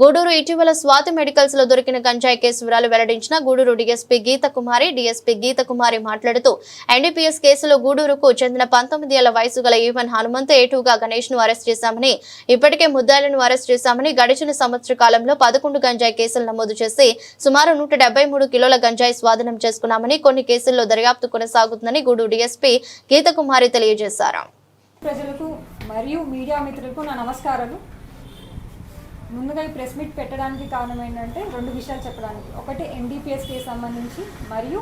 గూడూరు ఇటీవల స్వాతి మెడికల్స్ లో దొరికిన గంజాయి కేసు వివరాలు వెల్లడించిన గూడూరు డీఎస్పీ గీత కుమారి మాట్లాడుతూ ఎన్డీపీఎస్ కేసులో గూడూరుకు చెందిన 19 ఏళ్ల వయసు గల ఈవెన్ హనుమంతు ఏటుగా గణేష్ ను అరెస్ట్ చేశామని, ఇప్పటికే ముద్దాయిలను అరెస్ట్ చేశామని, గడిచిన సంవత్సర కాలంలో 11 గంజాయి కేసులు నమోదు చేసి సుమారు 173 కిలోల గంజాయి స్వాధీనం చేసుకున్నామని, కొన్ని కేసుల్లో దర్యాప్తు కొనసాగుతుందని గూడూరు డీఎస్పీ గీత కుమారి తెలియజేశారు. ప్రజలకు మరియు మీడియా మిత్రులకు నా నమస్కారాలు. ముందుగా ఈ ప్రెస్ మీట్ పెట్టడానికి కారణం ఏంటంటే రెండు విషయాలు చెప్పడానికి. ఒకటి ఎన్డీపీఎస్కి సంబంధించి మరియు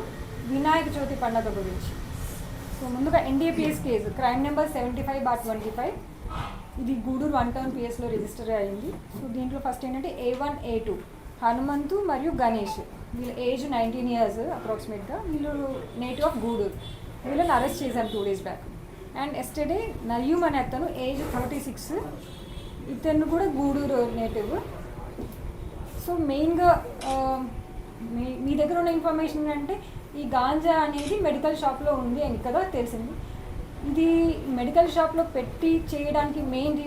వినాయక చవితి పండుగ గురించి. సో ముందుగా ఎన్డీపీఎస్ కేసు క్రైమ్ నెంబర్ 75/25 ఇది గూడూరు 1 టౌన్ పిఎస్లో రిజిస్టర్ అయ్యింది. సో దీంట్లో ఫస్ట్ ఏంటంటే A1 A2 హనుమంతు మరియు గణేష్, వీళ్ళ ఏజ్ 19 years అప్రాక్సిమేట్గా. వీళ్ళు నేటివ్ ఆఫ్ గూడూరు. వీళ్ళని అరెస్ట్ చేశారు 2 days బ్యాక్. అండ్ ఎస్టర్డే నయ్యూమ్ అనే అతను ఏజ్ 36, ఇతను కూడా గూడూరు నేటివ్. సో మెయిన్గా మీ దగ్గర ఉన్న ఇన్ఫర్మేషన్ అంటే ఈ గాంజా అనేది మెడికల్ షాప్లో ఉంది అని కదా తెలిసింది. ఇది మెడికల్ షాప్లో పెట్టి చేయడానికి మెయిన్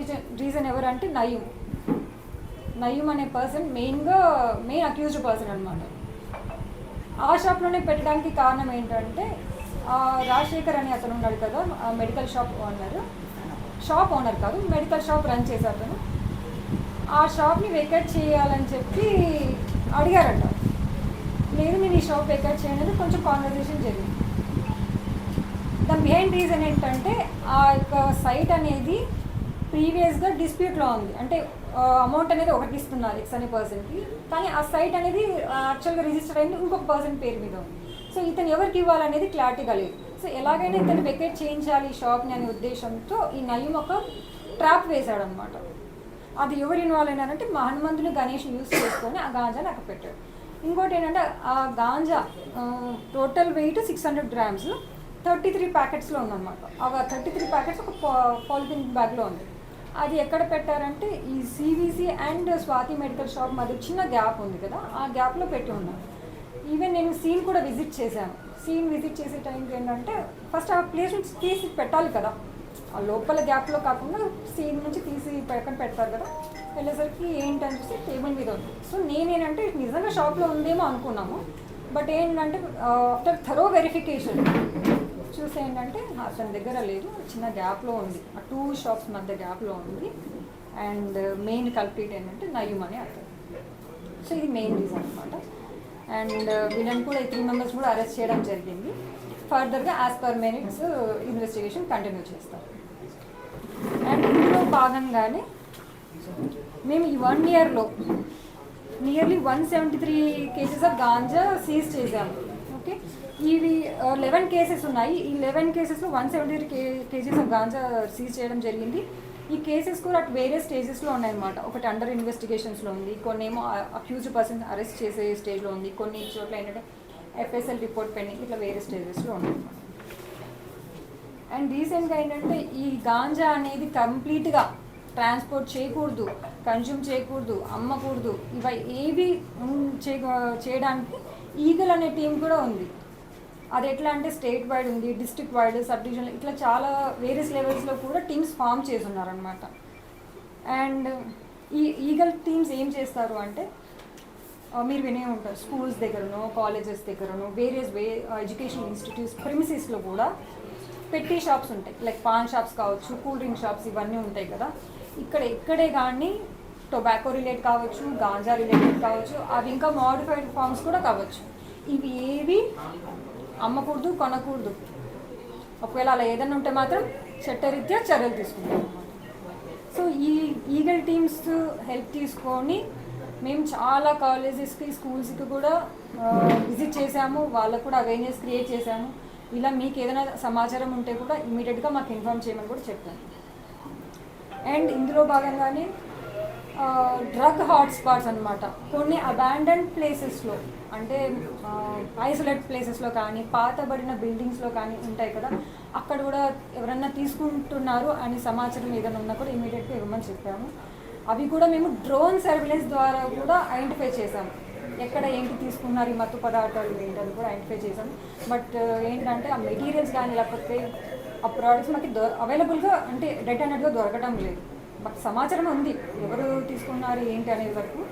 రీజన్ ఎవరంటే నయ్యూమ్ అనే పర్సన్ మెయిన్ అక్యూజ్డ్ పర్సన్ అనమాట. ఆ షాప్లోనే పెట్టడానికి కారణం ఏంటంటే రాజశేఖర్ అనే అతను ఉన్నాడు కదా, మెడికల్ షాప్ ఓనర్ కాదు, మెడికల్ షాప్ రన్ చేసే అతను. ఆ షాప్ని వెకేట్ చేయాలని చెప్పి అడిగారంట. లేదు, నేను ఈ షాప్ వెకేట్ చేయలేదు, కొంచెం కాన్వర్జేషన్ జరిగింది. దాని బిహైండ్ రీజన్ ఏంటంటే ఆ యొక్క సైట్ అనేది ప్రీవియస్గా డిస్ప్యూట్లో ఉంది. అంటే అమౌంట్ అనేది ఒకటి ఇస్తున్నారు ఎక్స్ అనే పర్సన్కి, కానీ ఆ సైట్ అనేది యాక్చువల్గా రిజిస్టర్ అయింది ఇంకొక పర్సన్ పేరు మీద ఉంది. సో ఇతను ఎవరికి ఇవ్వాలనేది క్లారిటీగా లేదు. సో ఎలాగైనా ఇతను వెకేట్ చేయించాలి ఈ షాప్ని అనే ఉద్దేశంతో ఈ నయ్యూమ్ ఒక ట్రాప్ వేశాడు అనమాట. అది ఎవరు ఇన్వాల్వ్ అయినారంటే మా హనుమంతుని గణేష్ని యూజ్ చేసుకొని ఆ గాంజాని అక్కడ పెట్టాడు. ఇంకోటి ఏంటంటే ఆ గాంజా టోటల్ వెయిట్ 600 grams 33 ప్యాకెట్స్లో ఉందన్నమాట. ఆ 33 ప్యాకెట్స్ ఒక పాలిథిన్ బ్యాగ్లో ఉంది. అది ఎక్కడ పెట్టారంటే ఈ CVC and Swathi medical shop మధ్య చిన్న గ్యాప్ ఉంది కదా, ఆ గ్యాప్లో పెట్టి ఉన్నారు. ఈవెన్ నేను సీన్ కూడా విజిట్ చేశాను. సీన్ విజిట్ చేసే టైంకి ఏంటంటే ఫస్ట్ ఆ ప్లేస్ నుంచి తీసి పెట్టాలి కదా, ఆ లోపల గ్యాప్లో కాకుండా సీన్ నుంచి తీసి పక్కన పెడతారు కదా. వెళ్ళేసరికి ఏంటని చూస్తే టేబుల్ మీద ఉంది. సో నేనేంటంటే నిజంగా షాప్లో ఉందేమో అనుకున్నాము. బట్ ఏంటంటే ఆఫ్టర్ థరో వెరిఫికేషన్ చూస్తే ఏంటంటే అతని దగ్గర లేదు, చిన్న గ్యాప్లో ఉంది, ఆ 2 షాప్స్ మధ్య గ్యాప్లో ఉంది. అండ్ మెయిన్ కల్ప్రిట్ ఏంటంటే నయ్యూమ్ అనే అతను. సో ఇది మెయిన్ రీజన్ అనమాట. అండ్ వీళ్ళని కూడా 3 members కూడా అరెస్ట్ చేయడం జరిగింది. ఫర్దర్గా as per merits investigation continue చేస్తారు. అండ్ ఇందులో భాగంగానే మేము ఈ 1 yearలో nearly 173 cases of ganja seize చేశాము. ఓకే, ఇవి 11 cases ఉన్నాయి. ఈ 11 casesలో 173 kgs ఆఫ్ గాంజా సీజ్ చేయడం జరిగింది. ఈ కేసెస్ కూడా అటు వేరే స్టేజెస్లో ఉన్నాయన్నమాట. ఒకటి అండర్ ఇన్వెస్టిగేషన్స్లో ఉంది, కొన్ని ఏమో అక్యూజ్డ్ పర్సన్ అరెస్ట్ చేసే స్టేజ్లో ఉంది, కొన్ని చోట్ల ఏంటంటే FSL రిపోర్ట్ పెండింగ్, ఇట్లా వేరే స్టేజెస్లో ఉన్నాయన్నమాట. అండ్ రీసెంట్గా ఏంటంటే ఈ గాంజా అనేది కంప్లీట్గా ట్రాన్స్పోర్ట్ చేయకూడదు, కన్జ్యూమ్ చేయకూడదు, అమ్మకూడదు, ఇవి ఏవి చేయడానికి ఈగల్ అనే టీం కూడా ఉంది. అది ఎట్లా అంటే స్టేట్ వైడ్ ఉంది, డిస్ట్రిక్ట్ వైడ్, సబ్ డివిజన్, ఇట్లా చాలా వేరియస్ లెవెల్స్లో కూడా టీమ్స్ ఫామ్ చేస్తున్నారనమాట. అండ్ ఈ ఈగల్ టీమ్స్ ఏం చేస్తారు అంటే మీరు వినే ఉంటారు, స్కూల్స్ దగ్గరనో కాలేజెస్ దగ్గరనో వేరియస్ ఎడ్యుకేషనల్ ఇన్స్టిట్యూట్స్ ప్రిమిసెస్లో కూడా పెట్టి షాప్స్ ఉంటాయి. లైక్ పాన్ షాప్స్ కావచ్చు, కూల్ డ్రింక్ షాప్స్, ఇవన్నీ ఉంటాయి కదా. ఇక్కడే కానీ టొబాకో రిలేట్ కావచ్చు, గాంజా రిలేటెడ్ కావచ్చు, అవి ఇంకా మోడిఫైడ్ ఫార్మ్స్ కూడా కావచ్చు. ఇవి ఏవి అమ్మకూడదు, కొనకూడదు. ఒకవేళ అలా ఏదైనా ఉంటే మాత్రం చట్టరీత్యా చర్యలు తీసుకుంటాం. సో ఈ ఈగల్ టీమ్స్ హెల్ప్ తీసుకొని మేము చాలా కాలేజెస్కి, స్కూల్స్కి కూడా విజిట్ చేసాము. వాళ్ళకు కూడా అవేర్నెస్ క్రియేట్ చేశాము. ఇలా మీకు ఏదైనా సమాచారం ఉంటే కూడా ఇమీడియట్గా మాకు ఇన్ఫార్మ్ చేయమని కూడా చెప్పాను. అండ్ ఇందులో భాగంగానే డ్రగ్ హాట్స్పాట్స్ అనమాట. కొన్ని అబాండన్డ్ ప్లేసెస్లో, అంటే ఐసోలేట్ ప్లేసెస్లో కానీ, పాతబడిన బిల్డింగ్స్లో కానీ ఉంటాయి కదా, అక్కడ కూడా ఎవరన్నా తీసుకుంటున్నారు అని సమాచారం ఏదైనా ఉన్నా కూడా ఇమీడియట్గా ఇవ్వమని చెప్పాము. అవి కూడా మేము డ్రోన్ సర్వేలెన్స్ ద్వారా కూడా ఐడెంటిఫై చేసాము. ఎక్కడ ఏంటి తీసుకున్నారు, ఈ మత్తు పదార్థాలు ఏంటని కూడా ఐడెంటిఫై చేసాము. బట్ ఏంటంటే ఆ మెటీరియల్స్ కానీ లేకపోతే ఆ ప్రోడక్ట్స్ మాకు అవైలబుల్గా అంటే రెడ్ హ్యాండెడ్గా దొరకడం లేదు. బట్ సమాచారం ఉంది ఎవరు తీసుకున్నారు ఏంటి అనేది వరకు.